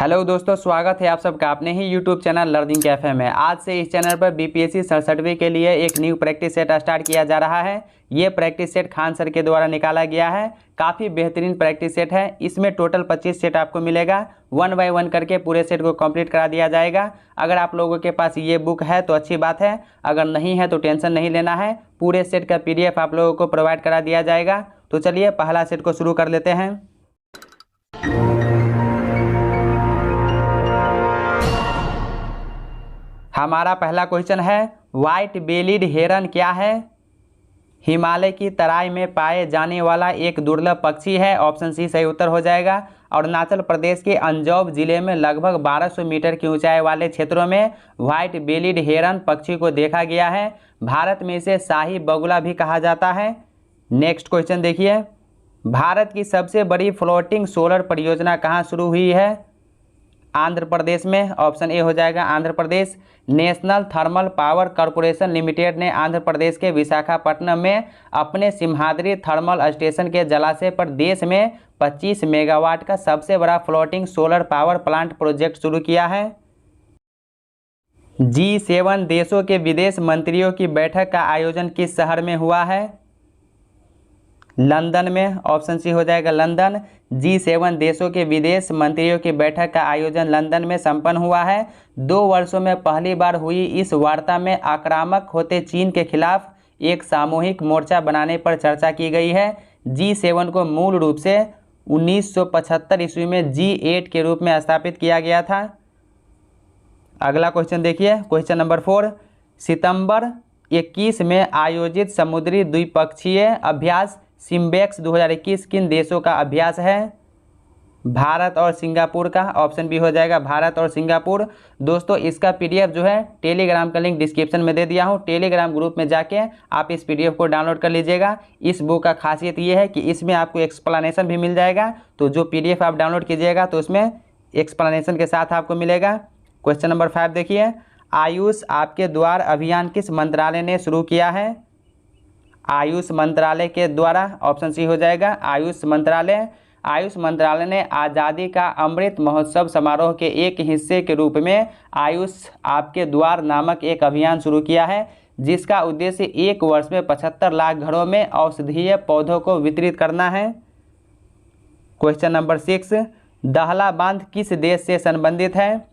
Hello दोस्तों, स्वागत है आप सबका अपने ही यूट्यूब चैनल लर्निंग कैफे में। आज से इस चैनल पर बीपीएससी 67वीं के लिए एक न्यू प्रैक्टिस सेट स्टार्ट किया जा रहा है। ये प्रैक्टिस सेट खान सर के द्वारा निकाला गया है। काफ़ी बेहतरीन प्रैक्टिस सेट है। इसमें टोटल 25 सेट आपको मिलेगा। 1 बाय 1 करके पूरे सेट को कंप्लीट करा दिया जाएगा। अगर आप लोगों के पास ये बुक है तो अच्छी बात है, अगर नहीं है तो टेंशन नहीं लेना है। पूरे सेट का PDF आप लोगों को प्रोवाइड करा दिया जाएगा। तो चलिए पहला सेट को शुरू कर लेते हैं। हमारा पहला क्वेश्चन है, व्हाइट बेलीड हेरन क्या है? हिमालय की तराई में पाए जाने वाला एक दुर्लभ पक्षी है। ऑप्शन सी सही उत्तर हो जाएगा। अरुणाचल प्रदेश के अंजौब जिले में लगभग 1200 मीटर की ऊंचाई वाले क्षेत्रों में व्हाइट बेलीड हेरन पक्षी को देखा गया है। भारत में इसे शाही बगुला भी कहा जाता है। नेक्स्ट क्वेश्चन देखिए, भारत की सबसे बड़ी फ्लोटिंग सोलर परियोजना कहाँ शुरू हुई है? आंध्र प्रदेश में। ऑप्शन ए हो जाएगा Andhra Pradesh. National thermal power corporation limited ने आंध्र प्रदेश के विशाखापट्टनम में अपने सिम्हाद्री थर्मल स्टेशन के जलाशय पर देश में 25 मेगावाट का सबसे बड़ा floating solar power plant project शुरू किया है। G7 देशों के विदेश मंत्रियों की बैठक का आयोजन किस शहर में हुआ है? लंदन में। ऑप्शन सी हो जाएगा लंदन। G7 देशों के विदेश मंत्रियों की बैठक का आयोजन लंदन में संपन्न हुआ है। 2 वर्षों में पहली बार हुई इस वार्ता में आक्रामक होते चीन के खिलाफ एक सामूहिक मोर्चा बनाने पर चर्चा की गई है। G7 को मूल रूप से 1975 ईस्वी में G8 के रूप में स्थापित किया गया था। अगला क्वेश्चन देखिए, क्वेश्चन नंबर 4। सितंबर 21 में आयोजित समुद्री द्विपक्षीय अभ्यास सिम्बेक्स 2021 किन देशों का अभ्यास है? भारत और सिंगापुर का। ऑप्शन बी हो जाएगा भारत और सिंगापुर। दोस्तों इसका PDF जो है टेलीग्राम का लिंक डिस्क्रिप्शन में दे दिया हूँ। टेलीग्राम ग्रुप में जाके आप इस PDF को डाउनलोड कर लीजिएगा। इस बुक का खासियत ये है कि इसमें आपको एक्सप्लेनेशन भी मिल जाएगा। तो जो PDF आप डाउनलोड कीजिएगा तो उसमें एक्सप्लेनेशन के साथ आपको मिलेगा। क्वेश्चन नंबर 5 देखिए, आयुष आपके द्वार अभियान किस मंत्रालय ने शुरू किया है? आयुष मंत्रालय के द्वारा। ऑप्शन सी हो जाएगा आयुष मंत्रालय। आयुष मंत्रालय ने आज़ादी का अमृत महोत्सव समारोह के एक हिस्से के रूप में आयुष आपके द्वार नामक एक अभियान शुरू किया है, जिसका उद्देश्य 1 वर्ष में 75 लाख घरों में औषधीय पौधों को वितरित करना है। क्वेश्चन नंबर 6, दहला बांध किस देश से संबंधित है?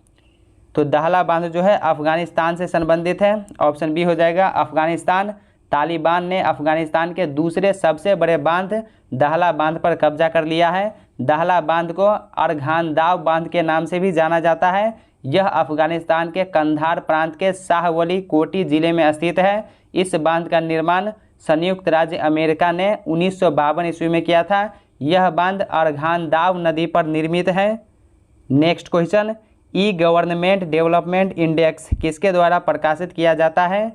तो दहला बांध जो है अफगानिस्तान से संबंधित है। ऑप्शन बी हो जाएगा अफगानिस्तान। तालिबान ने अफगानिस्तान के दूसरे सबसे बड़े बांध दहला बांध पर कब्जा कर लिया है। दहला बांध को अर्घानदाव बांध के नाम से भी जाना जाता है। यह अफगानिस्तान के कंधार प्रांत के शाहवली कोटी जिले में स्थित है। इस बांध का निर्माण संयुक्त राज्य अमेरिका ने 1952 ईस्वी में किया था। यह बांध अर्घानदाव नदी पर निर्मित है। नेक्स्ट क्वेश्चन, ई-गवर्नमेंट डेवलपमेंट इंडेक्स किसके द्वारा प्रकाशित किया जाता है?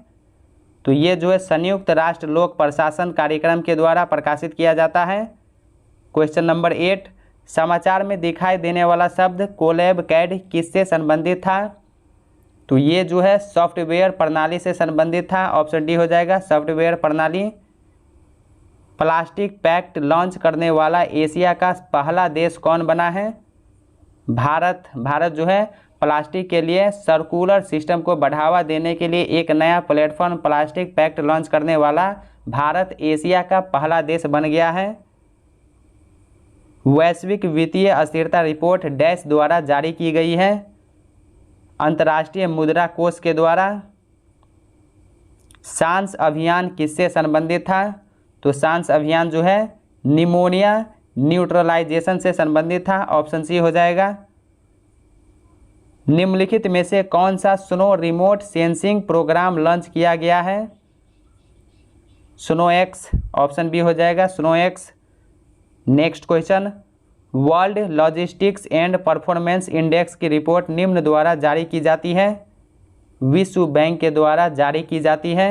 तो ये जो है संयुक्त राष्ट्र लोक प्रशासन कार्यक्रम के द्वारा प्रकाशित किया जाता है। क्वेश्चन नंबर 8, समाचार में दिखाई देने वाला शब्द कोलैब कैड किससे संबंधित था? तो ये जो है सॉफ्टवेयर प्रणाली से संबंधित था। ऑप्शन डी हो जाएगा सॉफ्टवेयर प्रणाली। प्लास्टिक पैक्ट लॉन्च करने वाला एशिया का पहला देश कौन बना है? भारत। भारत जो है प्लास्टिक के लिए सर्कुलर सिस्टम को बढ़ावा देने के लिए एक नया प्लेटफॉर्म प्लास्टिक पैक्ट लॉन्च करने वाला भारत एशिया का पहला देश बन गया है। वैश्विक वित्तीय अस्थिरता रिपोर्ट डैश द्वारा जारी की गई है? अंतर्राष्ट्रीय मुद्रा कोष के द्वारा। सांस अभियान किससे संबंधित था? तो सांस अभियान जो है निमोनिया न्यूट्रलाइजेशन से संबंधित था। ऑप्शन सी हो जाएगा। निम्नलिखित में से कौन सा snow remote sensing program launch किया गया है? Snow X. ऑप्शन बी हो जाएगा snow X. Next question, world logistics and performance index की रिपोर्ट निम्न द्वारा जारी की जाती है? विश्व बैंक के द्वारा जारी की जाती है।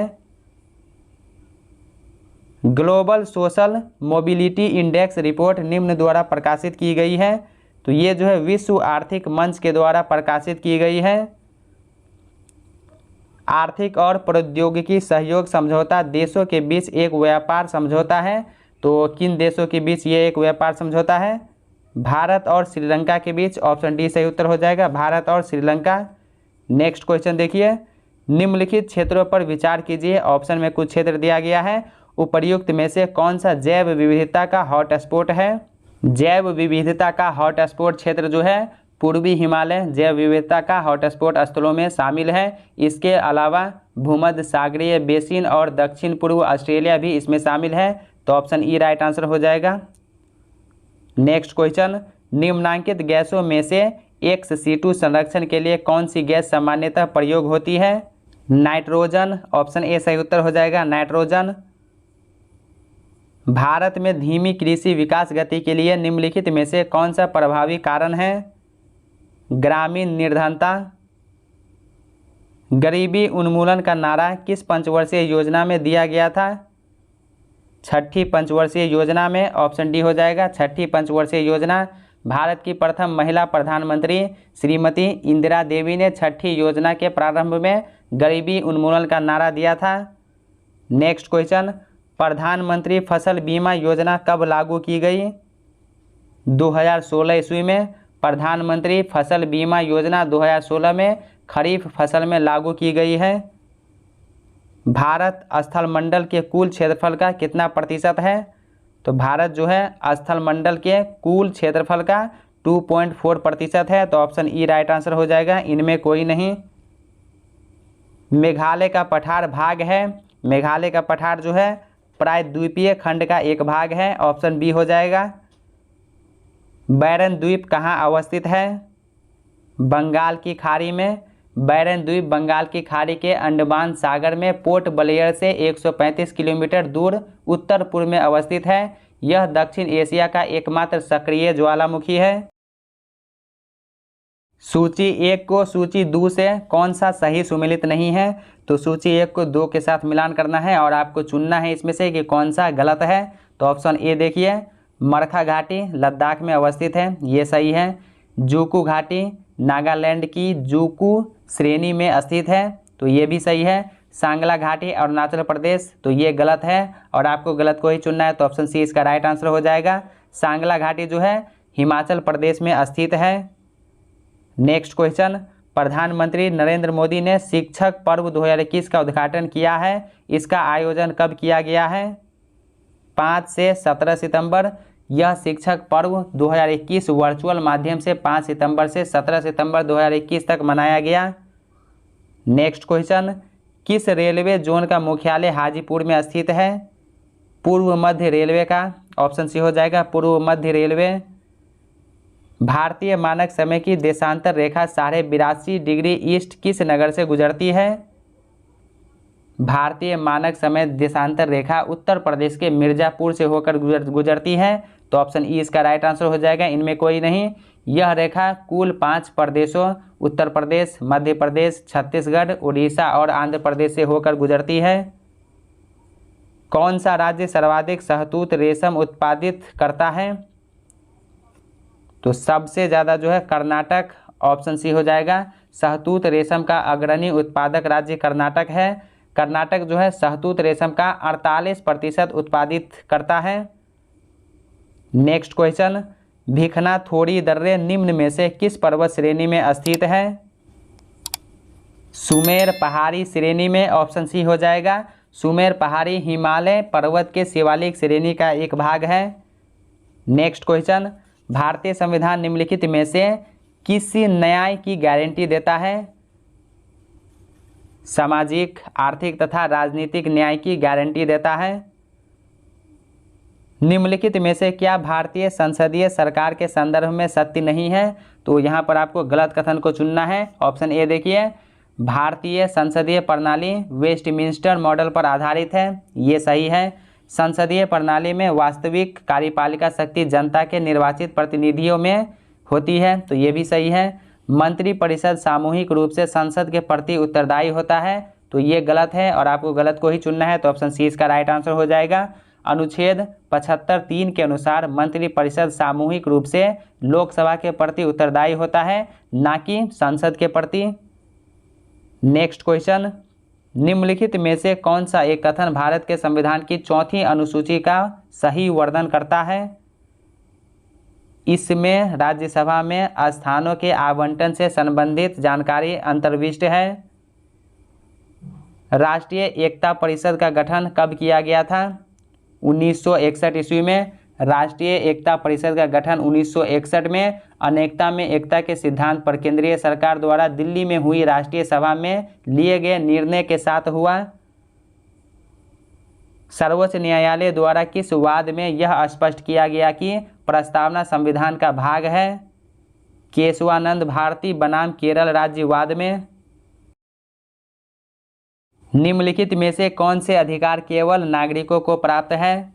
Global social mobility index report निम्न द्वारा प्रकाशित की गई है? तो ये जो है विश्व आर्थिक मंच के द्वारा प्रकाशित की गई है। आर्थिक और प्रौद्योगिकी सहयोग समझौता देशों के बीच एक व्यापार समझौता है। तो किन देशों के बीच ये एक व्यापार समझौता है? भारत और श्रीलंका के बीच, ऑप्शन डी सही उत्तर हो जाएगा, भारत और श्रीलंका। नेक्स्ट क्वेश्चन देखिए, निम्नलिखित क्षेत्रों पर विचार कीजिए। ऑप्शन में कुछ क्षेत्र दिया गया है, उपर्युक्त में से कौन सा जैव विविधता का हॉटस्पॉट है। जैव विविधता का हॉटस्पॉट क्षेत्र जो है पूर्वी हिमालय जैव विविधता का हॉटस्पॉट स्थलों में शामिल है। इसके अलावा भूमध्य सागरीय बेसिन और दक्षिण पूर्व ऑस्ट्रेलिया भी इसमें शामिल है। तो ऑप्शन ई राइट आंसर हो जाएगा। नेक्स्ट क्वेश्चन, निम्नांकित गैसों में से ex-CO2 संरक्षण के लिए कौन सी गैस सामान्यतः प्रयोग होती है। नाइट्रोजन, ऑप्शन ए सही उत्तर हो जाएगा, नाइट्रोजन। भारत में धीमी कृषि विकास गति के लिए निम्नलिखित में से कौन सा प्रभावी कारण है। ग्रामीण निर्धनता। गरीबी उन्मूलन का नारा किस पंचवर्षीय योजना में दिया गया था। छठी पंचवर्षीय योजना में, ऑप्शन डी हो जाएगा, छठी पंचवर्षीय योजना। भारत की प्रथम महिला प्रधानमंत्री श्रीमती इंदिरा देवी ने छठी योजना के प्रारंभ में गरीबी उन्मूलन का नारा दिया था। नेक्स्ट क्वेश्चन, प्रधानमंत्री फसल बीमा योजना कब लागू की गई। 2016 ईस्वी में प्रधानमंत्री फसल बीमा योजना 2016 में खरीफ फसल में लागू की गई है। भारत स्थल मंडल के कुल क्षेत्रफल का कितना प्रतिशत है। तो भारत जो है स्थल मंडल के कुल क्षेत्रफल का 2.4% है। तो ऑप्शन ई राइट आंसर हो जाएगा, इनमें कोई नहीं। मेघालय का पठार भाग है। मेघालय का पठार जो है प्रायद्वीपीय खंड का एक भाग है, ऑप्शन बी हो जाएगा। बैरन द्वीप कहाँ अवस्थित है। बंगाल की खाड़ी में। बैरन द्वीप बंगाल की खाड़ी के अंडमान सागर में पोर्ट ब्लेयर से 135 किलोमीटर दूर उत्तर पूर्व में अवस्थित है। यह दक्षिण एशिया का एकमात्र सक्रिय ज्वालामुखी है। सूची 1 को सूची 2 से कौन सा सही सुमेलित नहीं है। तो सूची 1 को 2 के साथ मिलान करना है और आपको चुनना है इसमें से कि कौन सा गलत है। तो ऑप्शन ए देखिए, मरखा घाटी लद्दाख में अवस्थित है, ये सही है। जूकू घाटी नागालैंड की जूकू श्रेणी में स्थित है, तो ये भी सही है। सांगला घाटी अरुणाचल प्रदेश, तो ये गलत है और आपको गलत को ही चुनना है। तो ऑप्शन सी इसका राइट आंसर हो जाएगा। सांगला घाटी जो है हिमाचल प्रदेश में स्थित है। नेक्स्ट क्वेश्चन, प्रधानमंत्री नरेंद्र मोदी ने शिक्षक पर्व 2021 का उद्घाटन किया है। इसका आयोजन कब किया गया है। 5 से 17 सितंबर। यह शिक्षक पर्व 2021 वर्चुअल माध्यम से 5 सितंबर से 17 सितंबर 2021 तक मनाया गया। नेक्स्ट क्वेश्चन, किस रेलवे जोन का मुख्यालय हाजीपुर में स्थित है। पूर्व मध्य रेलवे का, ऑप्शन सी हो जाएगा, पूर्व मध्य रेलवे। भारतीय मानक समय की देशांतर रेखा 82.5 डिग्री ईस्ट किस नगर से गुजरती है। भारतीय मानक समय देशांतर रेखा उत्तर प्रदेश के मिर्ज़ापुर से होकर गुजरती है। तो ऑप्शन ई इसका राइट आंसर हो जाएगा, इनमें कोई नहीं। यह रेखा कुल 5 प्रदेशों उत्तर प्रदेश, मध्य प्रदेश, छत्तीसगढ़, उड़ीसा और आंध्र प्रदेश से होकर गुजरती है। कौन सा राज्य सर्वाधिक शहतूत रेशम उत्पादित करता है। तो सबसे ज़्यादा जो है कर्नाटक, ऑप्शन सी हो जाएगा। शहतूत रेशम का अग्रणी उत्पादक राज्य कर्नाटक है। कर्नाटक जो है शहतूत रेशम का 48% उत्पादित करता है। नेक्स्ट क्वेश्चन, भिखना थोड़ी दर्रे निम्न में से किस पर्वत श्रेणी में स्थित है। सुमेर पहाड़ी श्रेणी में, ऑप्शन सी हो जाएगा। सुमेर पहाड़ी हिमालय पर्वत के शिवालिक श्रेणी का एक भाग है। नेक्स्ट क्वेश्चन, भारतीय संविधान निम्नलिखित में से किसी न्याय की गारंटी देता है। सामाजिक, आर्थिक तथा राजनीतिक न्याय की गारंटी देता है। निम्नलिखित में से क्या भारतीय संसदीय सरकार के संदर्भ में सत्य नहीं है। तो यहाँ पर आपको गलत कथन को चुनना है। ऑप्शन ए देखिए, भारतीय संसदीय प्रणाली वेस्टमिंस्टर मॉडल पर आधारित है, ये सही है। संसदीय प्रणाली में वास्तविक कार्यपालिका शक्ति जनता के निर्वाचित प्रतिनिधियों में होती है, तो ये भी सही है। मंत्रिपरिषद सामूहिक रूप से संसद के प्रति उत्तरदायी होता है, तो ये गलत है और आपको गलत को ही चुनना है। तो ऑप्शन सी इसका राइट आंसर हो जाएगा। अनुच्छेद 75(3) के अनुसार मंत्रिपरिषद सामूहिक रूप से लोकसभा के प्रति उत्तरदायी होता है, ना कि संसद के प्रति। नेक्स्ट क्वेश्चन, निम्नलिखित में से कौन सा एक कथन भारत के संविधान की 4वीं अनुसूची का सही वर्णन करता है। इसमें राज्यसभा में स्थानों के आवंटन से संबंधित जानकारी अंतर्विष्ट है। राष्ट्रीय एकता परिषद का गठन कब किया गया था? 1961 ईस्वी में राष्ट्रीय एकता परिषद का गठन 1961 में अनेकता में एकता के सिद्धांत पर केंद्रीय सरकार द्वारा दिल्ली में हुई राष्ट्रीय सभा में लिए गए निर्णय के साथ हुआ। सर्वोच्च न्यायालय द्वारा किस वाद में यह स्पष्ट किया गया कि प्रस्तावना संविधान का भाग है? केशवानंद भारती बनाम केरल राज्य वाद में। निम्नलिखित में से कौन से अधिकार केवल नागरिकों को प्राप्त है?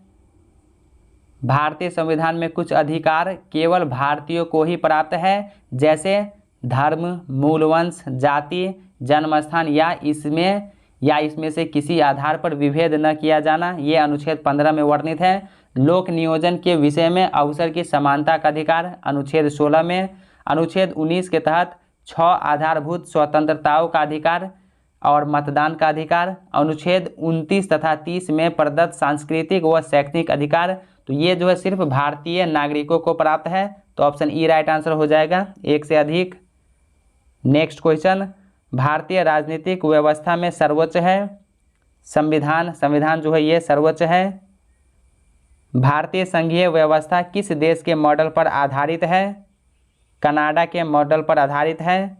भारतीय संविधान में कुछ अधिकार केवल भारतीयों को ही प्राप्त है, जैसे धर्म, मूलवंश, जाति, जन्मस्थान या इसमें से किसी आधार पर विभेद न किया जाना। ये अनुच्छेद 15 में वर्णित है। लोक नियोजन के विषय में अवसर की समानता का अधिकार अनुच्छेद 16 में। अनुच्छेद 19 के तहत 6 आधारभूत स्वतंत्रताओं का अधिकार और मतदान का अधिकार। अनुच्छेद 29 तथा 30 में प्रदत्त सांस्कृतिक व शैक्षणिक अधिकार। तो ये जो है सिर्फ भारतीय नागरिकों को प्राप्त है। तो ऑप्शन ई राइट आंसर हो जाएगा, एक से अधिक। नेक्स्ट क्वेश्चन, भारतीय राजनीतिक व्यवस्था में सर्वोच्च है संविधान जो है ये सर्वोच्च है। भारतीय संघीय व्यवस्था किस देश के मॉडल पर आधारित है? कनाडा के मॉडल पर आधारित है।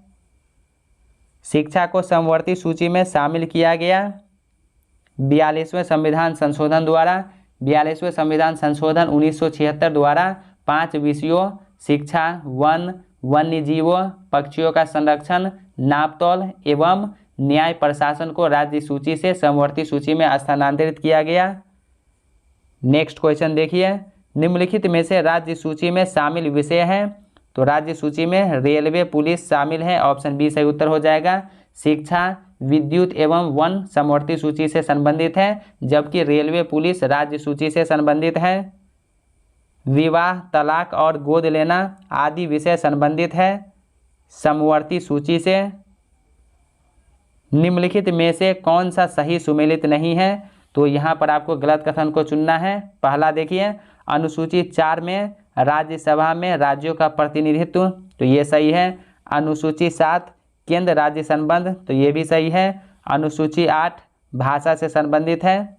शिक्षा को समवर्ती सूची में शामिल किया गया 42वें संविधान संशोधन द्वारा। 42वें संविधान संशोधन 1976 द्वारा 5 विषयों शिक्षा, वन, वन्यजीवों, पक्षियों का संरक्षण, नापतोल एवं न्याय प्रशासन को राज्य सूची से समवर्ती सूची में स्थानांतरित किया गया। नेक्स्ट क्वेश्चन देखिए, निम्नलिखित में से राज्य सूची में शामिल विषय हैं। तो राज्य सूची में रेलवे, पुलिस शामिल है, ऑप्शन बी सही उत्तर हो जाएगा। शिक्षा, विद्युत एवं वन समवर्ती सूची से संबंधित है, जबकि रेलवे, पुलिस राज्य सूची से संबंधित है। विवाह, तलाक और गोद लेना आदि विषय संबंधित है समवर्ती सूची से। निम्नलिखित में से कौन सा सही सुमेलित नहीं है? तो यहाँ पर आपको गलत कथन को चुनना है। पहला देखिए, अनुसूची 4 में राज्यसभा में राज्यों का प्रतिनिधित्व, तो ये सही है। अनुसूची 7 केंद्र राज्य संबंध, तो ये भी सही है। अनुसूची 8 भाषा से संबंधित है।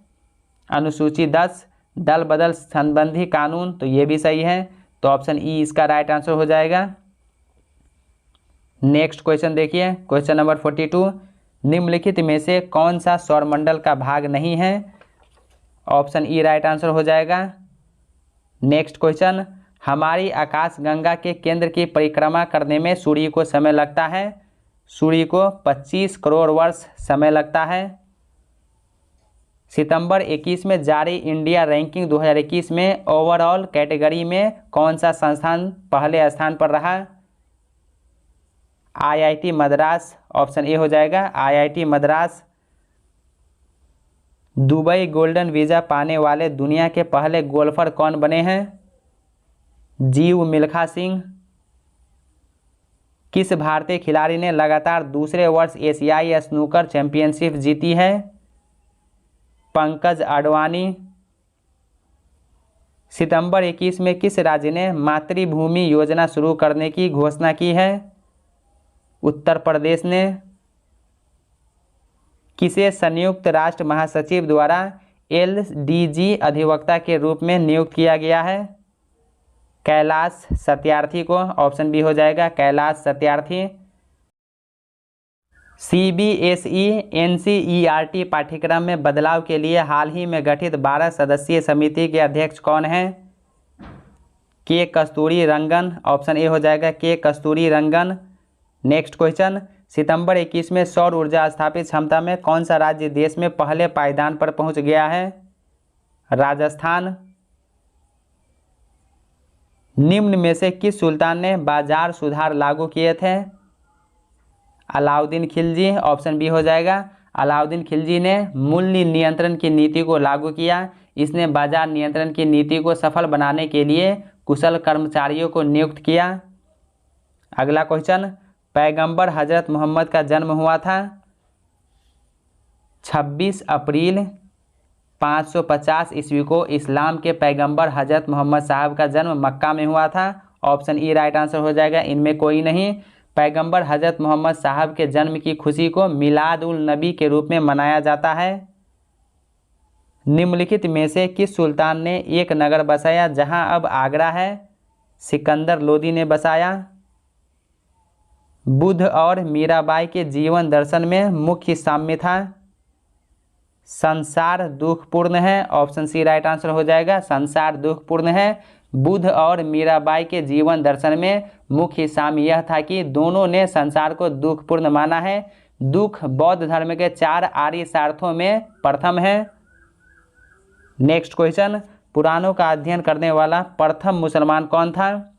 अनुसूची 10 दल बदल संबंधी कानून, तो ये भी सही है। तो ऑप्शन ई इसका राइट आंसर हो जाएगा। नेक्स्ट क्वेश्चन देखिए, क्वेश्चन नंबर 42, निम्नलिखित में से कौन सा सौरमंडल का भाग नहीं है? ऑप्शन ई राइट आंसर हो जाएगा। नेक्स्ट क्वेश्चन, हमारी आकाशगंगा के केंद्र की परिक्रमा करने में सूर्य को समय लगता है। सूर्य को 25 करोड़ वर्ष समय लगता है। सितंबर 21 में जारी इंडिया रैंकिंग 2021 में ओवरऑल कैटेगरी में कौन सा संस्थान पहले स्थान पर रहा? आईआईटी मद्रास, ऑप्शन ए हो जाएगा, IIT Madras. Dubai golden visa पाने वाले दुनिया के पहले गोल्फर कौन बने हैं? जीव मिल्खा सिंह। किस भारतीय खिलाड़ी ने लगातार दूसरे वर्ष एशियाई स्नूकर चैंपियनशिप जीती है? पंकज अडवाणी। सितंबर 21 में किस राज्य ने मातृभूमि योजना शुरू करने की घोषणा की है? उत्तर प्रदेश ने। किसे संयुक्त राष्ट्र महासचिव द्वारा एलडीजी अधिवक्ता के रूप में नियुक्त किया गया है? कैलाश सत्यार्थी को, ऑप्शन बी हो जाएगा, कैलाश सत्यार्थी। सीबीएसई एनसीईआरटी पाठ्यक्रम में बदलाव के लिए हाल ही में गठित 12 सदस्यीय समिति के अध्यक्ष कौन हैं? के कस्तूरी रंगन, ऑप्शन ए हो जाएगा, के कस्तूरी रंगन। नेक्स्ट क्वेश्चन, सितंबर 21 में सौर ऊर्जा स्थापित क्षमता में कौन सा राज्य देश में पहले पायदान पर पहुंच गया है? राजस्थान। निम्न में से किस सुल्तान ने बाजार सुधार लागू किए थे? अलाउद्दीन खिलजी, ऑप्शन बी हो जाएगा। अलाउद्दीन खिलजी ने मूल्य नियंत्रण की नीति को लागू किया। इसने बाजार नियंत्रण की नीति को सफल बनाने के लिए कुशल कर्मचारियों को नियुक्त किया। अगला क्वेश्चन, पैगंबर हजरत मोहम्मद का जन्म हुआ था 26 अप्रैल 550 ईस्वी को। इस्लाम के पैगंबर हजरत मोहम्मद साहब का जन्म मक्का में हुआ था। ऑप्शन ई राइट आंसर हो जाएगा, इनमें कोई नहीं। पैगंबर हजरत मोहम्मद साहब के जन्म की खुशी को मिलाद उल नबी के रूप में मनाया जाता है। निम्नलिखित में से किस सुल्तान ने एक नगर बसाया जहां अब आगरा है? सिकंदर लोदी ने बसाया। बुद्ध और मीराबाई के जीवन दर्शन में मुख्य साम्य था। संसार दुखपूर्ण है, ऑप्शन सी राइट आंसर हो जाएगा, संसार दुखपूर्ण है। बुद्ध और मीराबाई के जीवन दर्शन में मुख्य साम्य यह था कि दोनों ने संसार को दुखपूर्ण माना है। दुख बौद्ध धर्म के 4 आर्य सार्थों में प्रथम है। नेक्स्ट क्वेश्चन, पुराणों का अध्ययन करने वाला प्रथम मुसलमान कौन था?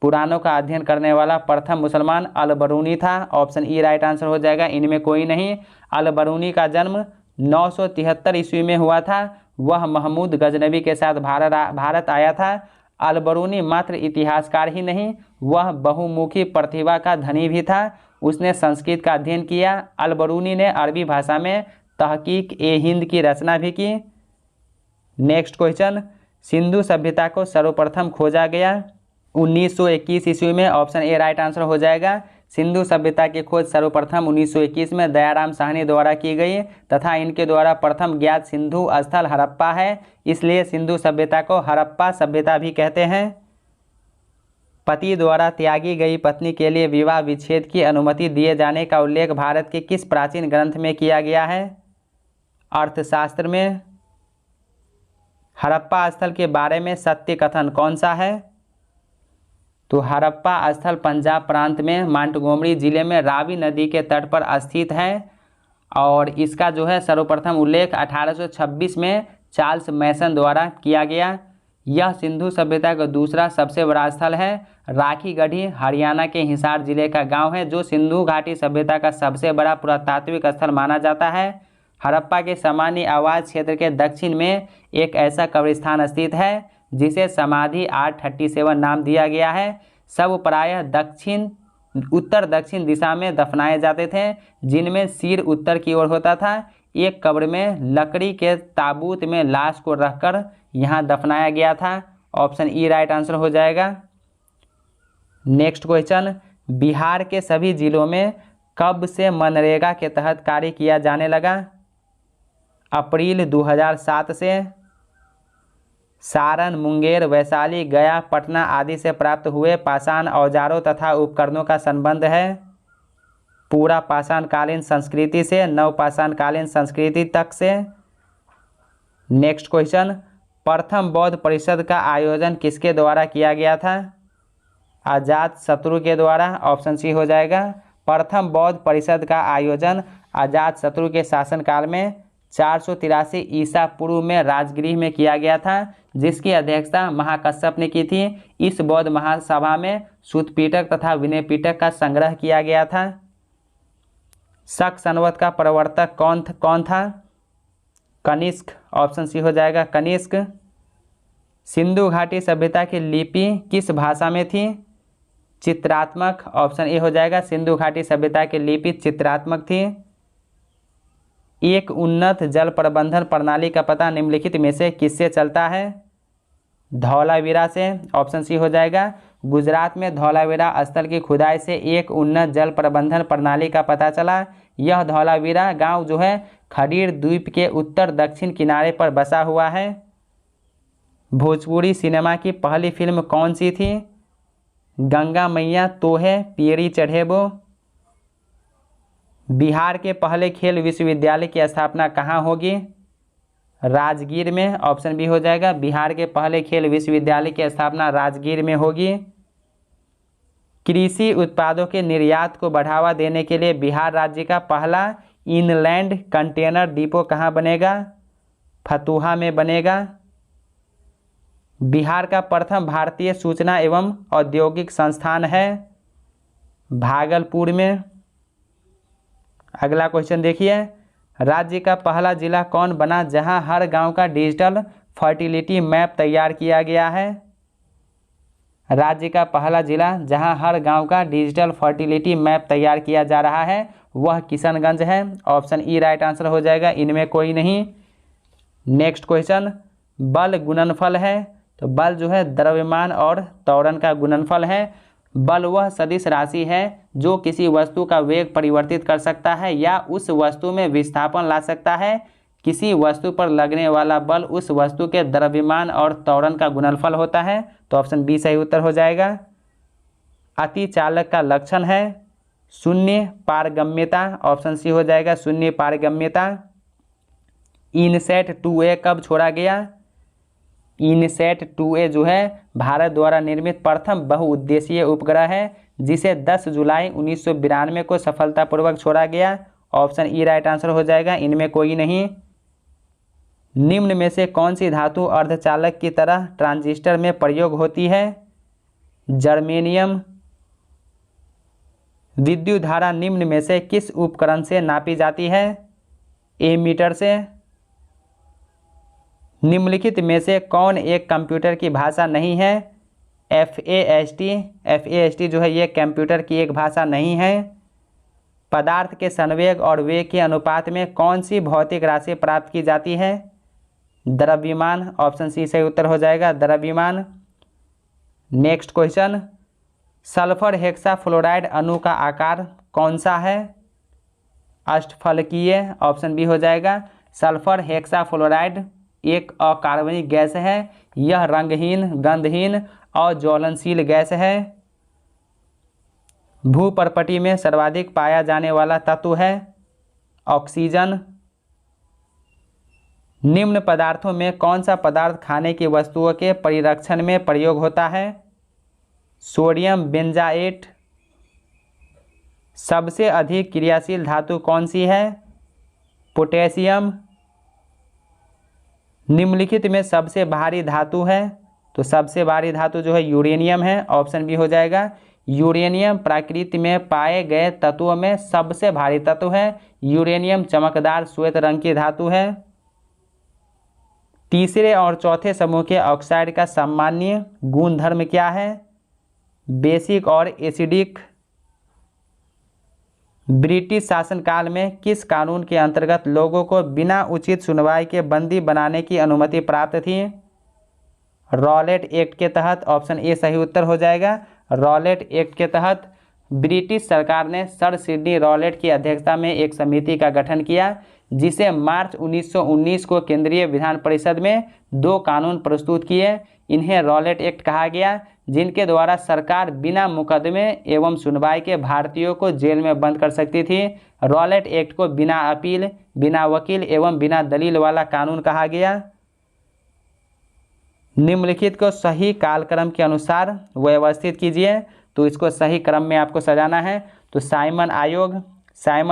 पुराणों का अध्ययन करने वाला प्रथम मुसलमान अल-बरूनी था, ऑप्शन ई राइट आंसर हो जाएगा, इनमें कोई नहीं। अल-बरूनी का जन्म 973 ईस्वी में हुआ था। वह महमूद गजनबी के साथ भारत आया था। अल-बरूनी मात्र इतिहासकार ही नहीं, वह बहुमुखी प्रतिभा का धनी भी था। उसने संस्कृत का अध्ययन किया। अल-बरूनी ने अरबी भाषा में तहकीक-ए-हिंद की रचना भी की। नेक्स्ट क्वेश्चन, सिंधु सभ्यता को सर्वप्रथम खोजा गया 1921 ईस्वी में, ऑप्शन ए राइट आंसर हो जाएगा। सिंधु सभ्यता की खोज सर्वप्रथम 1921 में दयाराम साहनी द्वारा की गई तथा इनके द्वारा प्रथम ज्ञात सिंधु स्थल हड़प्पा है, इसलिए सिंधु सभ्यता को हड़प्पा सभ्यता भी कहते हैं। पति द्वारा त्यागी गई पत्नी के लिए विवाह विच्छेद की अनुमति दिए जाने का उल्लेख भारत के किस प्राचीन ग्रंथ में किया गया है? अर्थशास्त्र में। हड़प्पा स्थल के बारे में सत्य कथन कौन सा है? तो हड़प्पा स्थल पंजाब प्रांत में मांटगोमरी जिले में रावी नदी के तट पर स्थित है और इसका जो है सर्वप्रथम उल्लेख 1826 में चार्ल्स मैसन द्वारा किया गया। यह सिंधु सभ्यता का दूसरा सबसे बड़ा स्थल है। राखी गढ़ी हरियाणा के हिसार जिले का गांव है जो सिंधु घाटी सभ्यता का सबसे बड़ा पुरातात्विक स्थल माना जाता है। हड़प्पा के सामान्य आवास क्षेत्र के दक्षिण में एक ऐसा कब्रिस्तान स्थित है जिसे समाधि 837 नाम दिया गया है। सब प्रायः उत्तर दक्षिण दिशा में दफनाए जाते थे, जिनमें सिर उत्तर की ओर होता था। एक कब्र में लकड़ी के ताबूत में लाश को रखकर यहाँ दफनाया गया था, ऑप्शन ई राइट आंसर हो जाएगा। नेक्स्ट क्वेश्चन, बिहार के सभी जिलों में कब से मनरेगा के तहत कार्य किया जाने लगा? अप्रैल 2007 से। सारण, मुंगेर, वैशाली, गया, पटना आदि से प्राप्त हुए पाषाण औजारों तथा उपकरणों का संबंध है पूरा पाषाणकालीन संस्कृति से नवपाषाणकालीन संस्कृति तक से। नेक्स्ट क्वेश्चन, प्रथम बौद्ध परिषद का आयोजन किसके द्वारा किया गया था? अजातशत्रु के द्वारा, ऑप्शन सी हो जाएगा। प्रथम बौद्ध परिषद का आयोजन अजातशत्रु के शासनकाल में 483 ईसा पूर्व में राजगृह में किया गया था, जिसकी अध्यक्षता महाकश्यप ने की थी। इस बौद्ध महासभा में सूत पिटक तथा विनय पिटक का संग्रह किया गया था। शक संवत का प्रवर्तक कौन था? कनिष्क, ऑप्शन सी हो जाएगा, कनिष्क। सिंधु घाटी सभ्यता की लिपि किस भाषा में थी? चित्रात्मक, ऑप्शन ए हो जाएगा। सिंधु घाटी सभ्यता की लिपि चित्रात्मक थी। एक उन्नत जल प्रबंधन प्रणाली का पता निम्नलिखित में से किससे चलता है? धौलावीरा से, ऑप्शन सी हो जाएगा। गुजरात में धौलावीरा स्थल की खुदाई से एक उन्नत जल प्रबंधन प्रणाली का पता चला। यह धौलावीरा गांव जो है खडीर द्वीप के उत्तर दक्षिण किनारे पर बसा हुआ है। भोजपुरी सिनेमा की पहली फिल्म कौन सी थी? गंगा मैया तोहे पीरी चढ़ेबो। बिहार के पहले खेल विश्वविद्यालय की स्थापना कहाँ होगी? राजगीर में, ऑप्शन बी हो जाएगा। बिहार के पहले खेल विश्वविद्यालय की स्थापना राजगीर में होगी। कृषि उत्पादों के निर्यात को बढ़ावा देने के लिए बिहार राज्य का पहला इनलैंड कंटेनर डिपो कहाँ बनेगा? फतुहा में बनेगा। बिहार का प्रथम भारतीय सूचना एवं औद्योगिक संस्थान है भागलपुर में। अगला क्वेश्चन देखिए, राज्य का पहला जिला कौन बना जहां हर गांव का डिजिटल फर्टिलिटी मैप तैयार किया गया है? राज्य का पहला जिला जहां हर गांव का डिजिटल फर्टिलिटी मैप तैयार किया जा रहा है वह किशनगंज है, ऑप्शन ई राइट आंसर हो जाएगा, इनमें कोई नहीं। नेक्स्ट क्वेश्चन, बल गुणनफल है तो बल जो है द्रव्यमान और त्वरण का गुणनफल है। बल वह सदिश राशि है जो किसी वस्तु का वेग परिवर्तित कर सकता है या उस वस्तु में विस्थापन ला सकता है। किसी वस्तु पर लगने वाला बल उस वस्तु के द्रव्यमान और त्वरण का गुणनफल होता है। तो ऑप्शन बी सही उत्तर हो जाएगा। अतिचालक का लक्षण है शून्य पारगम्यता। ऑप्शन सी हो जाएगा शून्य पारगम्यता। इनसैट 2A कब छोड़ा गया? इनसैट 2A जो है भारत द्वारा निर्मित प्रथम बहुउद्देशीय उपग्रह है जिसे 10 जुलाई 1992 को सफलतापूर्वक छोड़ा गया। ऑप्शन ई राइट आंसर हो जाएगा, इनमें कोई नहीं। निम्न में से कौन सी धातु अर्धचालक की तरह ट्रांजिस्टर में प्रयोग होती है? जर्मेनियम। विद्युत धारा निम्न में से किस उपकरण से नापी जाती है? एमीटर से। निम्नलिखित में से कौन एक कंप्यूटर की भाषा नहीं है? FAST। FAST जो है ये कंप्यूटर की एक भाषा नहीं है। पदार्थ के संवेग और वेग के अनुपात में कौन सी भौतिक राशि प्राप्त की जाती है? द्रव्यमान। ऑप्शन सी सही उत्तर हो जाएगा, द्रव्यमान। नेक्स्ट क्वेश्चन, सल्फर हेक्साफ्लोराइड अणु का आकार कौन सा है? अष्टफलकीय। ऑप्शन बी हो जाएगा। सल्फर हेक्साफ्लोराइड एक अकार्बनिक गैस है। यह रंगहीन, गंधहीन और ज्वलनशील गैस है। भूपर्पटी में सर्वाधिक पाया जाने वाला तत्व है ऑक्सीजन। निम्न पदार्थों में कौन सा पदार्थ खाने की वस्तुओं के परिरक्षण में प्रयोग होता है? सोडियम बेंजाएट। सबसे अधिक क्रियाशील धातु कौन सी है? पोटेशियम। निम्नलिखित में सबसे भारी धातु है, तो सबसे भारी धातु जो है यूरेनियम है। ऑप्शन बी हो जाएगा। यूरेनियम प्रकृति में पाए गए तत्वों में सबसे भारी तत्व है। यूरेनियम चमकदार श्वेत रंग की धातु है। तीसरे और चौथे समूह के ऑक्साइड का सामान्य गुणधर्म क्या है? बेसिक और एसिडिक। ब्रिटिश शासनकाल में किस कानून के अंतर्गत लोगों को बिना उचित सुनवाई के बंदी बनाने की अनुमति प्राप्त थी? रॉलेट एक्ट के तहत। ऑप्शन ए सही उत्तर हो जाएगा। रॉलेट एक्ट के तहत ब्रिटिश सरकार ने सर सिडनी रॉलेट की अध्यक्षता में एक समिति का गठन किया जिसे मार्च 1919 को केंद्रीय विधान परिषद में 2 कानून प्रस्तुत किए। इन्हें रॉलेट एक्ट कहा गया, जिनके द्वारा सरकार बिना मुकदमे एवं सुनवाई के भारतीयों को जेल में बंद कर सकती थी। रॉलेट एक्ट को बिना अपील, बिना वकील एवं बिना दलील वाला कानून कहा गया। निम्नलिखित को सही कालक्रम के अनुसार व्यवस्थित कीजिए। तो इसको सही क्रम में आपको सजाना है। तो साइमन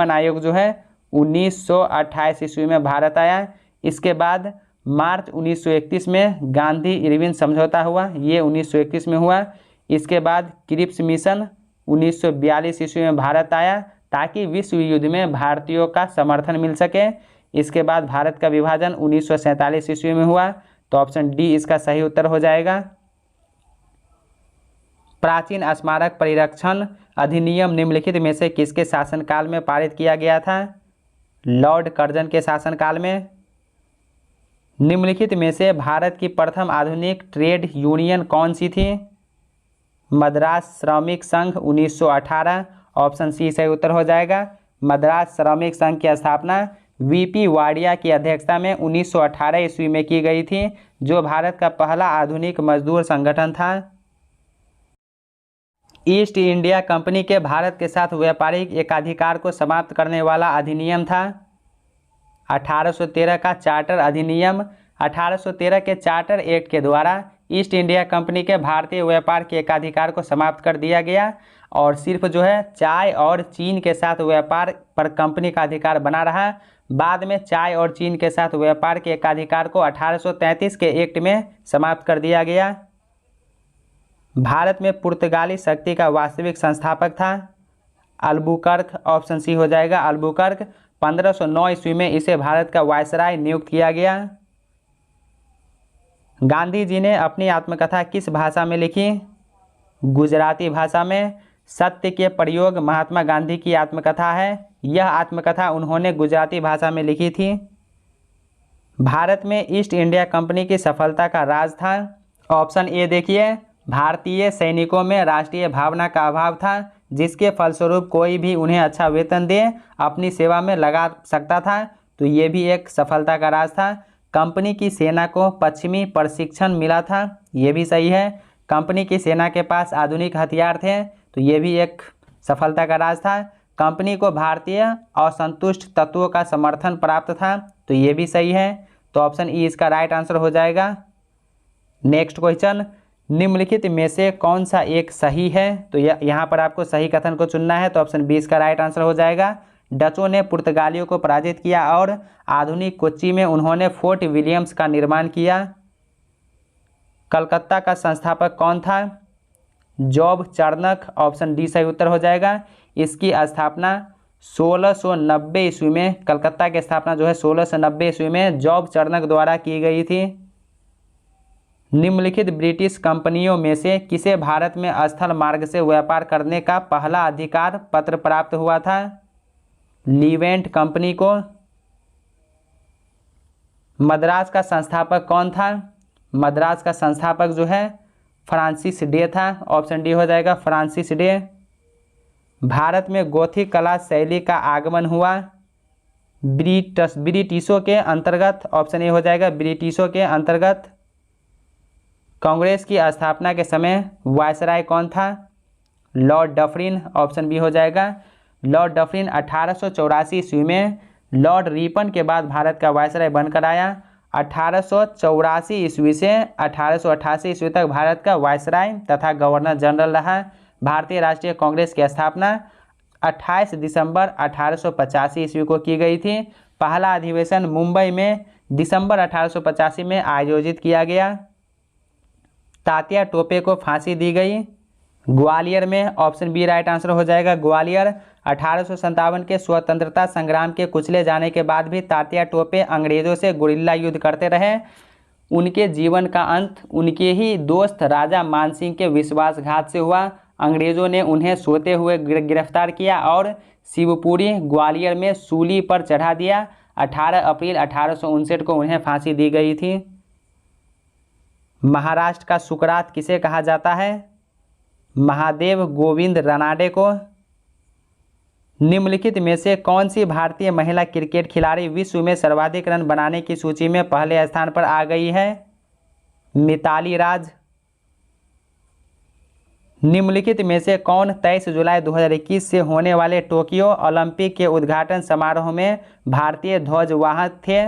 आयोग जो है 1928 ईस्वी में भारत आया। इसके बाद मार्च 1931 में गांधी इरविन समझौता हुआ, ये 1931 में हुआ। इसके बाद क्रिप्स मिशन 1942 ईस्वी में भारत आया ताकि विश्व युद्ध में भारतीयों का समर्थन मिल सके। इसके बाद भारत का विभाजन 1947 ईस्वी में हुआ। तो ऑप्शन डी इसका सही उत्तर हो जाएगा। प्राचीन स्मारक परिरक्षण अधिनियम निम्नलिखित में से किसके शासनकाल में पारित किया गया था? लॉर्ड कर्जन के शासनकाल में। निम्नलिखित में से भारत की प्रथम आधुनिक ट्रेड यूनियन कौन सी थी? मद्रास श्रमिक संघ 1918। ऑप्शन सी सही उत्तर हो जाएगा। मद्रास श्रमिक संघ की स्थापना वीपी वाडिया की अध्यक्षता में 1918 ईस्वी में की गई थी, जो भारत का पहला आधुनिक मजदूर संगठन था। ईस्ट इंडिया कंपनी के भारत के साथ व्यापारिक एकाधिकार को समाप्त करने वाला अधिनियम था 1813 का चार्टर अधिनियम। 1813 के चार्टर एक्ट के द्वारा ईस्ट इंडिया कंपनी के भारतीय व्यापार के एकाधिकार को समाप्त कर दिया गया और सिर्फ जो है चाय और चीन के साथ व्यापार पर कंपनी का अधिकार बना रहा। बाद में चाय और चीन के साथ व्यापार के एकाधिकार को 1833 के एक्ट में समाप्त कर दिया गया। भारत में पुर्तगाली शक्ति का वास्तविक संस्थापक था अल्बुकर्क। ऑप्शन सी हो जाएगा अल्बुकर्क। 1509 ईस्वी में इसे भारत का वायसराय नियुक्त किया गया। गांधी जी ने अपनी आत्मकथा किस भाषा में लिखी? गुजराती भाषा में। सत्य के प्रयोग महात्मा गांधी की आत्मकथा है। यह आत्मकथा उन्होंने गुजराती भाषा में लिखी थी। भारत में ईस्ट इंडिया कंपनी की सफलता का राज था ऑप्शन ए देखिए, भारतीय सैनिकों में राष्ट्रीय भावना का अभाव था, जिसके फलस्वरूप कोई भी उन्हें अच्छा वेतन दे अपनी सेवा में लगा सकता था, तो ये भी एक सफलता का राज था। कंपनी की सेना को पश्चिमी प्रशिक्षण मिला था, ये भी सही है। कंपनी की सेना के पास आधुनिक हथियार थे, तो ये भी एक सफलता का राज था। कंपनी को भारतीय असंतुष्ट तत्वों का समर्थन प्राप्त था, तो ये भी सही है। तो ऑप्शन ई इसका राइट आंसर हो जाएगा। नेक्स्ट क्वेश्चन, निम्नलिखित में से कौन सा एक सही है? तो यहाँ पर आपको सही कथन को चुनना है, तो ऑप्शन बी इसका राइट आंसर हो जाएगा। डचों ने पुर्तगालियों को पराजित किया और आधुनिक कोच्चि में उन्होंने फोर्ट विलियम्स का निर्माण किया। कलकत्ता का संस्थापक कौन था? जॉब चार्नक, ऑप्शन डी सही उत्तर हो जाएगा। इसकी स्थापना 1690 ईस्वी में, कलकत्ता की स्थापना जो है 1690 ईस्वी में जॉब चार्नक द्वारा की गई थी। निम्नलिखित ब्रिटिश कंपनियों में से किसे भारत में स्थल मार्ग से व्यापार करने का पहला अधिकार पत्र प्राप्त हुआ था? लीवेंट कंपनी को। मद्रास का संस्थापक कौन था? मद्रास का संस्थापक जो है फ्रांसिस डे था, ऑप्शन डी हो जाएगा, फ्रांसिस डे। भारत में गोथिक कला शैली का आगमन हुआ ब्रिटिशों के अंतर्गत, ऑप्शन ए हो जाएगा, ब्रिटिशों के अंतर्गत। कांग्रेस की स्थापना के समय वायसराय कौन था? लॉर्ड डफरिन, ऑप्शन बी हो जाएगा। लॉर्ड डफरिन 1884 ईस्वी में लॉर्ड रिपन के बाद भारत का वायसराय बनकर आया। 1884 ईस्वी से 1888 ईस्वी तक भारत का वायसराय तथा गवर्नर जनरल रहा। भारतीय राष्ट्रीय कांग्रेस की स्थापना 28 दिसंबर 1885 ईस्वी को की गई थी। पहला अधिवेशन मुंबई में दिसंबर 1885 में आयोजित किया गया। तात्या टोपे को फांसी दी गई ग्वालियर में, ऑप्शन बी राइट आंसर हो जाएगा, ग्वालियर। 1857 के स्वतंत्रता संग्राम के कुचले जाने के बाद भी तात्या टोपे अंग्रेजों से गुरिल्ला युद्ध करते रहे। उनके जीवन का अंत उनके ही दोस्त राजा मानसिंह के विश्वासघात से हुआ। अंग्रेजों ने उन्हें सोते हुए गिरफ्तार किया और शिवपुरी ग्वालियर में सूली पर चढ़ा दिया। 18 अप्रैल 1859 को उन्हें फांसी दी गई थी। महाराष्ट्र का सुकरात किसे कहा जाता है? महादेव गोविंद रानाडे को। निम्नलिखित में से कौन सी भारतीय महिला क्रिकेट खिलाड़ी विश्व में सर्वाधिक रन बनाने की सूची में पहले स्थान पर आ गई है? मिताली राज। निम्नलिखित में से कौन 23 जुलाई 2021 से होने वाले टोक्यो ओलंपिक के उद्घाटन समारोह में भारतीय ध्वजवाहक थे?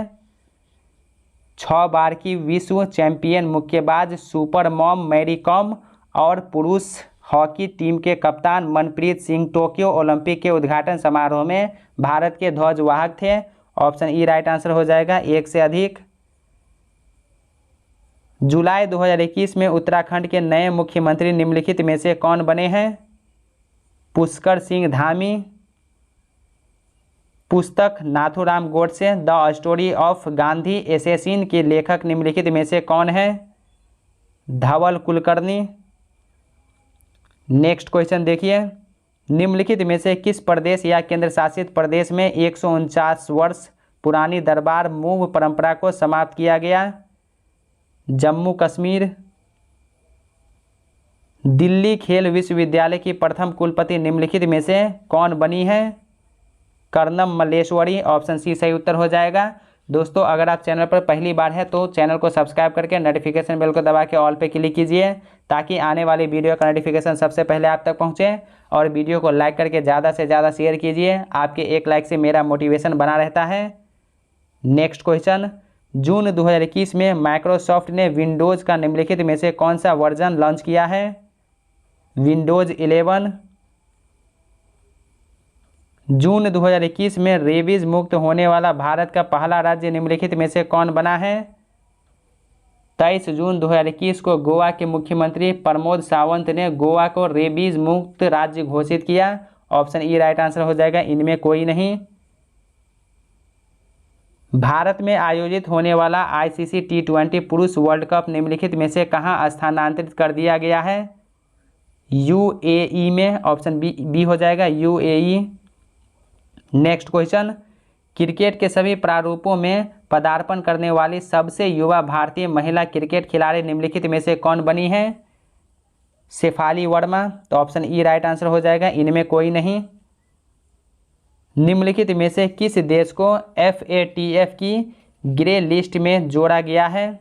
6 बार की विश्व चैंपियन मुक्केबाज सुपर मॉम मैरी कॉम और पुरुष हॉकी टीम के कप्तान मनप्रीत सिंह टोक्यो ओलंपिक के उद्घाटन समारोह में भारत के ध्वजवाहक थे। ऑप्शन ई राइट आंसर हो जाएगा, एक से अधिक। जुलाई 2021 में उत्तराखंड के नए मुख्यमंत्री निम्नलिखित में से कौन बने हैं? पुष्कर सिंह धामी। पुस्तक Nathuram Godse the story of Gandhi assassin के लेखक निम्नलिखित में से कौन है? धवल कुलकर्णी। नेक्स्ट क्वेश्चन देखिए, निम्नलिखित में से किस प्रदेश या केंद्र शासित प्रदेश में 149 वर्ष पुरानी दरबार मूव परंपरा को समाप्त किया गया? जम्मू कश्मीर। दिल्ली खेल विश्वविद्यालय की प्रथम कुलपति निम्नलिखित में से कौन बनी है? कर्नम मल्लेश्वरी, ऑप्शन सी सही उत्तर हो जाएगा। दोस्तों, अगर आप चैनल पर पहली बार है तो चैनल को सब्सक्राइब करके नोटिफिकेशन बेल को दबा के ऑल पे क्लिक कीजिए, ताकि आने वाली वीडियो का नोटिफिकेशन सबसे पहले आप तक पहुंचे। और वीडियो को लाइक करके ज़्यादा से ज़्यादा शेयर कीजिए, आपके एक लाइक से मेरा मोटिवेशन बना रहता है। नेक्स्ट क्वेश्चन, जून 2021 में माइक्रोसॉफ्ट ने विंडोज़ का निम्नलिखित में से कौन सा वर्जन लॉन्च किया है? विंडोज़ 11। जून 2021 में रेबीज मुक्त होने वाला भारत का पहला राज्य निम्नलिखित में से कौन बना है? 23 जून 2021 को गोवा के मुख्यमंत्री प्रमोद सावंत ने गोवा को रेबीज मुक्त राज्य घोषित किया। ऑप्शन ई राइट आंसर हो जाएगा, इनमें कोई नहीं। भारत में आयोजित होने वाला आईसीसी T20 पुरुष वर्ल्ड कप निम्नलिखित में से कहां स्थानांतरित कर दिया गया है? यूएई में, ऑप्शन बी हो जाएगा, यूएई। नेक्स्ट क्वेश्चन, क्रिकेट के सभी प्रारूपों में पदार्पण करने वाली सबसे युवा भारतीय महिला क्रिकेट खिलाड़ी निम्नलिखित में से कौन बनी है? शेफाली वर्मा। तो ऑप्शन ई राइट आंसर हो जाएगा, इनमें कोई नहीं। निम्नलिखित में से किस देश को FATF की ग्रे लिस्ट में जोड़ा गया है?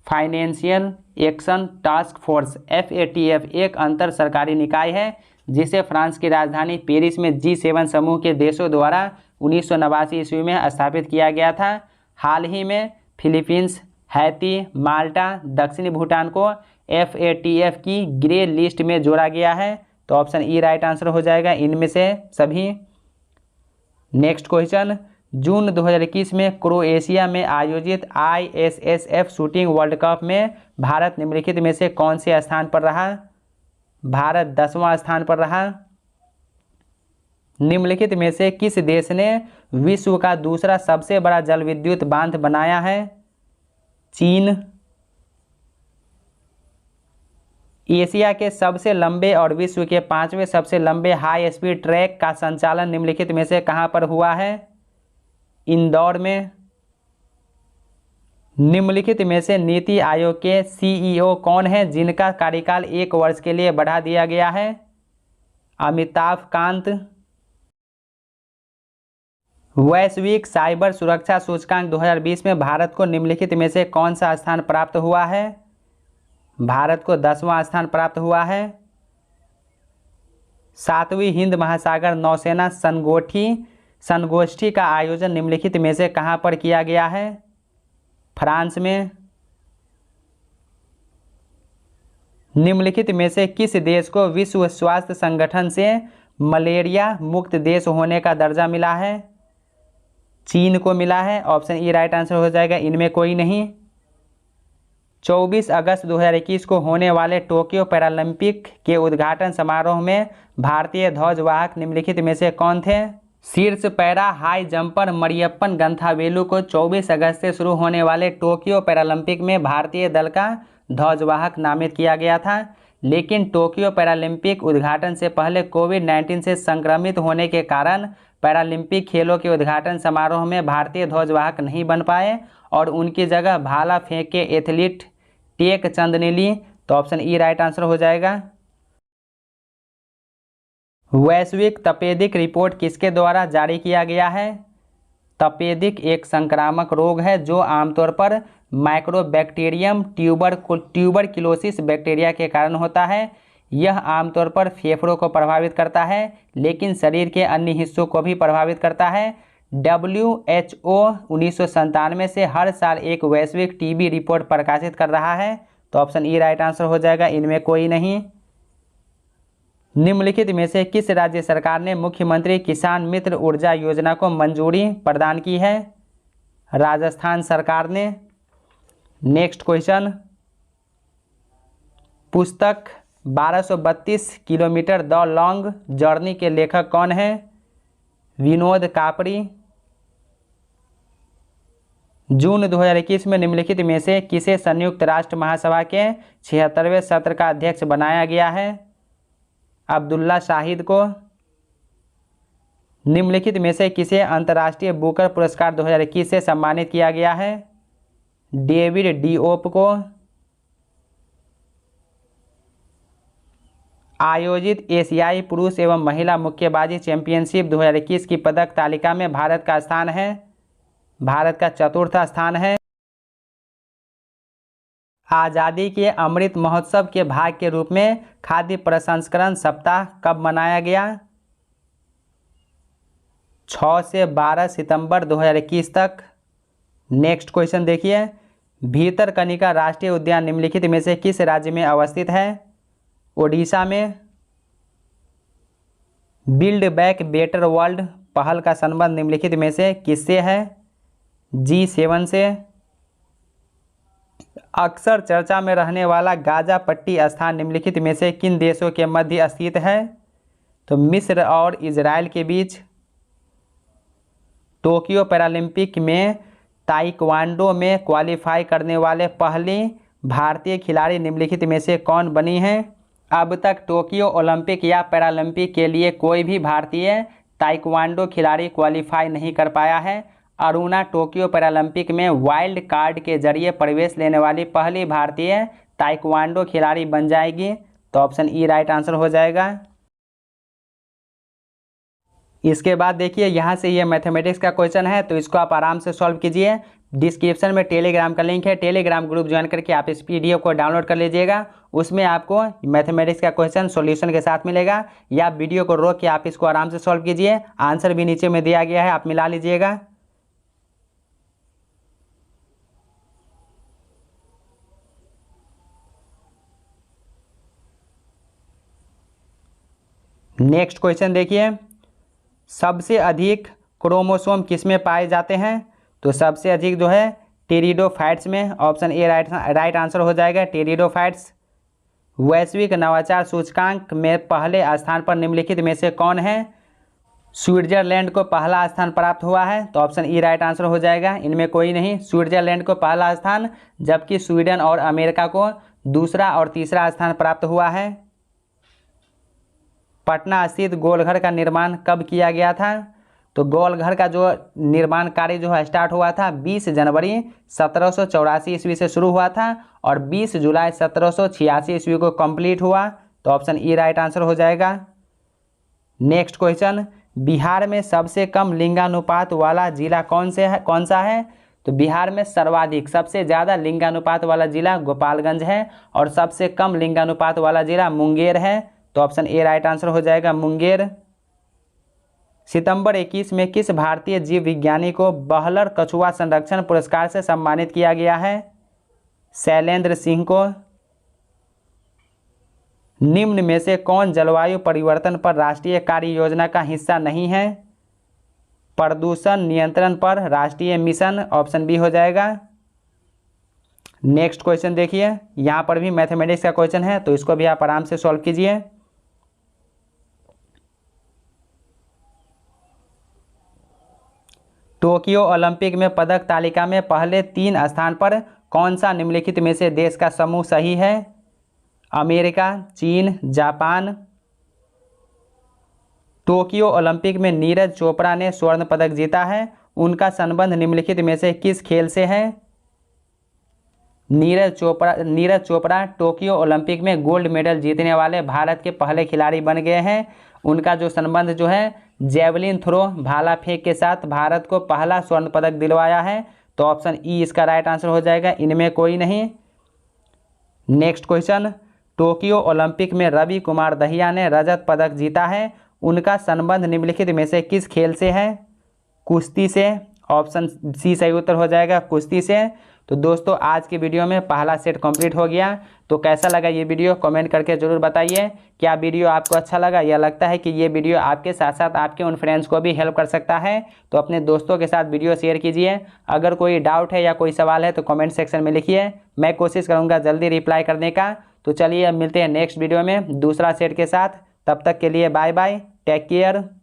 Financial action task force FATF एक अंतर सरकारी निकाय है जिसे फ्रांस की राजधानी पेरिस में G7 समूह के देशों द्वारा 1989 ईस्वी में स्थापित किया गया था। हाल ही में फिलीपींस, हैती, माल्टा, दक्षिणी भूटान को FATF की ग्रे लिस्ट में जोड़ा गया है। तो ऑप्शन ई राइट आंसर हो जाएगा, इनमें से सभी। नेक्स्ट क्वेश्चन, जून 2021 में क्रोएशिया में आयोजित ISSF शूटिंग वर्ल्ड कप में भारत निम्नलिखित में से कौन से स्थान पर रहा? भारत 10वां स्थान पर रहा। निम्नलिखित में से किस देश ने विश्व का दूसरा सबसे बड़ा जल विद्युत बांध बनाया है? चीन। एशिया के सबसे लंबे और विश्व के 5वें सबसे लंबे हाई स्पीड ट्रैक का संचालन निम्नलिखित में से कहां पर हुआ है? इंदौर में। निम्नलिखित में से नीति आयोग के CEO कौन है जिनका कार्यकाल 1 वर्ष के लिए बढ़ा दिया गया है? अमिताभ कांत। वैश्विक साइबर सुरक्षा सूचकांक 2020 में भारत को निम्नलिखित में से कौन सा स्थान प्राप्त हुआ है? भारत को 10वां स्थान प्राप्त हुआ है। 7वीं हिंद महासागर नौसेना संगोष्ठी का आयोजन निम्नलिखित में से कहां पर किया गया है? फ्रांस में। निम्नलिखित में से किस देश को विश्व स्वास्थ्य संगठन से मलेरिया मुक्त देश होने का दर्जा मिला है? चीन को मिला है। ऑप्शन ई राइट आंसर हो जाएगा, इनमें कोई नहीं। 24 अगस्त 2021 को होने वाले टोक्यो पैरालंपिक के उद्घाटन समारोह में भारतीय ध्वजवाहक निम्नलिखित में से कौन थे? शीर्ष पैरा हाई जंपर मरियप्पन गंथावेलु को 24 अगस्त से शुरू होने वाले टोक्यो पैरालंपिक में भारतीय दल का ध्वजवाहक नामित किया गया था, लेकिन टोक्यो पैरालंपिक उद्घाटन से पहले कोविड-19 से संक्रमित होने के कारण पैरालंपिक खेलों के उद्घाटन समारोह में भारतीय ध्वजवाहक नहीं बन पाए और उनकी जगह भाला फेंक के एथलीट टेक चंद ने ली। तो ऑप्शन ई राइट आंसर हो जाएगा। वैश्विक तपेदिक रिपोर्ट किसके द्वारा जारी किया गया है? तपेदिक एक संक्रामक रोग है जो आमतौर पर माइक्रोबैक्टीरियम ट्यूबरक्लोसिस बैक्टीरिया के कारण होता है। यह आमतौर पर फेफड़ों को प्रभावित करता है, लेकिन शरीर के अन्य हिस्सों को भी प्रभावित करता है। WHO 1997 से हर साल एक वैश्विक TB रिपोर्ट प्रकाशित कर रहा है। तो ऑप्शन ई राइट आंसर हो जाएगा, इनमें कोई नहीं। निम्नलिखित में से किस राज्य सरकार ने मुख्यमंत्री किसान मित्र ऊर्जा योजना को मंजूरी प्रदान की है? राजस्थान सरकार ने। नेक्स्ट क्वेश्चन, पुस्तक 1232 किलोमीटर द लॉन्ग जर्नी के लेखक कौन है? विनोद कापड़ी। जून 2021 में निम्नलिखित में से किसे संयुक्त राष्ट्र महासभा के 76वें सत्र का अध्यक्ष बनाया गया है? अब्दुल्ला शाहिद को। निम्नलिखित में से किसे अंतर्राष्ट्रीय बुकर पुरस्कार 2021 से सम्मानित किया गया है? डेविड डिओप को। आयोजित एशियाई पुरुष एवं महिला मुक्केबाजी चैंपियनशिप 2021 की पदक तालिका में भारत का स्थान है? भारत का 4था स्थान है। आज़ादी के अमृत महोत्सव के भाग के रूप में खाद्य प्रसंस्करण सप्ताह कब मनाया गया? 6 से 12 सितंबर 2021 तक। नेक्स्ट क्वेश्चन देखिए, भीतरकनिका राष्ट्रीय उद्यान निम्नलिखित में से किस राज्य में अवस्थित है? ओडिशा में। बिल्ड बैक बेटर वर्ल्ड पहल का संबंध निम्नलिखित में से किससे है? G7 से। अक्सर चर्चा में रहने वाला गाजा पट्टी स्थान निम्नलिखित में से किन देशों के मध्य स्थित है? तो मिस्र और इजराइल के बीच। टोक्यो पैरालंपिक में ताइक्वांडो में क्वालिफाई करने वाले पहली भारतीय खिलाड़ी निम्नलिखित में से कौन बनी हैं? अब तक टोक्यो ओलंपिक या पैरालंपिक के लिए कोई भी भारतीय ताइक्वांडो खिलाड़ी क्वालिफाई नहीं कर पाया है। अरुणा टोक्यो पैरालंपिक में वाइल्ड कार्ड के जरिए प्रवेश लेने वाली पहली भारतीय ताइक्वांडो खिलाड़ी बन जाएगी। तो ऑप्शन ई राइट आंसर हो जाएगा। इसके बाद देखिए यहाँ से ये मैथमेटिक्स का क्वेश्चन है, तो इसको आप आराम से सॉल्व कीजिए। डिस्क्रिप्शन में टेलीग्राम का लिंक है, टेलीग्राम ग्रुप ज्वाइन करके आप इस पीडीएफ को डाउनलोड कर लीजिएगा। उसमें आपको मैथमेटिक्स का क्वेश्चन सॉल्यूशन के साथ मिलेगा, या वीडियो को रोक के आप इसको आराम से सॉल्व कीजिए। आंसर भी नीचे में दिया गया है, आप मिला लीजिएगा। नेक्स्ट क्वेश्चन देखिए, सबसे अधिक क्रोमोसोम किसमें पाए जाते हैं? तो सबसे अधिक जो है टेरिडोफाइट्स में। ऑप्शन ए राइट आंसर हो जाएगा, टेरिडोफाइट्स। वैश्विक नवाचार सूचकांक में पहले स्थान पर निम्नलिखित में से कौन है? स्विट्जरलैंड को पहला स्थान प्राप्त हुआ है, तो ऑप्शन ई राइट आंसर हो जाएगा। इनमें कोई नहीं, स्विट्जरलैंड को पहला स्थान, जबकि स्वीडन और अमेरिका को दूसरा और तीसरा स्थान प्राप्त हुआ है। पटना स्थित गोलघर का निर्माण कब किया गया था? तो गोलघर का जो निर्माण कार्य जो है स्टार्ट हुआ था 20 जनवरी 1784 ईस्वी से शुरू हुआ था, और 20 जुलाई 1786 ईस्वी को कंप्लीट हुआ। तो ऑप्शन ई राइट आंसर हो जाएगा। नेक्स्ट क्वेश्चन, बिहार में सबसे कम लिंगानुपात वाला जिला कौन सा है? तो बिहार में सर्वाधिक सबसे ज़्यादा लिंगानुपात वाला जिला गोपालगंज है, और सबसे कम लिंगानुपात वाला जिला मुंगेर है। तो ऑप्शन ए राइट आंसर हो जाएगा, मुंगेर। सितंबर 21 में किस भारतीय जीव विज्ञानी को बहलर कछुआ संरक्षण पुरस्कार से सम्मानित किया गया है? शैलेंद्र सिंह को। निम्न में से कौन जलवायु परिवर्तन पर राष्ट्रीय कार्य योजना का हिस्सा नहीं है? प्रदूषण नियंत्रण पर राष्ट्रीय मिशन। ऑप्शन बी हो जाएगा। नेक्स्ट क्वेश्चन देखिए, यहाँ पर भी मैथमेटिक्स का क्वेश्चन है, तो इसको भी आप आराम से सॉल्व कीजिए। टोक्यो ओलंपिक में पदक तालिका में पहले 3 स्थान पर कौन सा निम्नलिखित में से देश का समूह सही है? अमेरिका, चीन, जापान। टोक्यो ओलंपिक में नीरज चोपड़ा ने स्वर्ण पदक जीता है, उनका संबंध निम्नलिखित में से किस खेल से है? नीरज चोपड़ा टोक्यो ओलंपिक में गोल्ड मेडल जीतने वाले भारत के पहले खिलाड़ी बन गए हैं। उनका जो संबंध जो है जेवलिन थ्रो भाला फेंक के साथ भारत को पहला स्वर्ण पदक दिलवाया है। तो ऑप्शन ई इसका राइट आंसर हो जाएगा, इनमें कोई नहीं। नेक्स्ट क्वेश्चन, टोक्यो ओलंपिक में रवि कुमार दहिया ने रजत पदक जीता है, उनका संबंध निम्नलिखित में से किस खेल से है? कुश्ती से। ऑप्शन सी सही उत्तर हो जाएगा, कुश्ती से। तो दोस्तों आज की वीडियो में पहला सेट कंप्लीट हो गया। तो कैसा लगा ये वीडियो कमेंट करके ज़रूर बताइए। क्या वीडियो आपको अच्छा लगा, या लगता है कि ये वीडियो आपके साथ साथ आपके उन फ्रेंड्स को भी हेल्प कर सकता है? तो अपने दोस्तों के साथ वीडियो शेयर कीजिए। अगर कोई डाउट है या कोई सवाल है तो कमेंट सेक्शन में लिखिए, मैं कोशिश करूँगा जल्दी रिप्लाई करने का। तो चलिए अब मिलते हैं नेक्स्ट वीडियो में दूसरा सेट के साथ। तब तक के लिए बाय बाय, टेक केयर।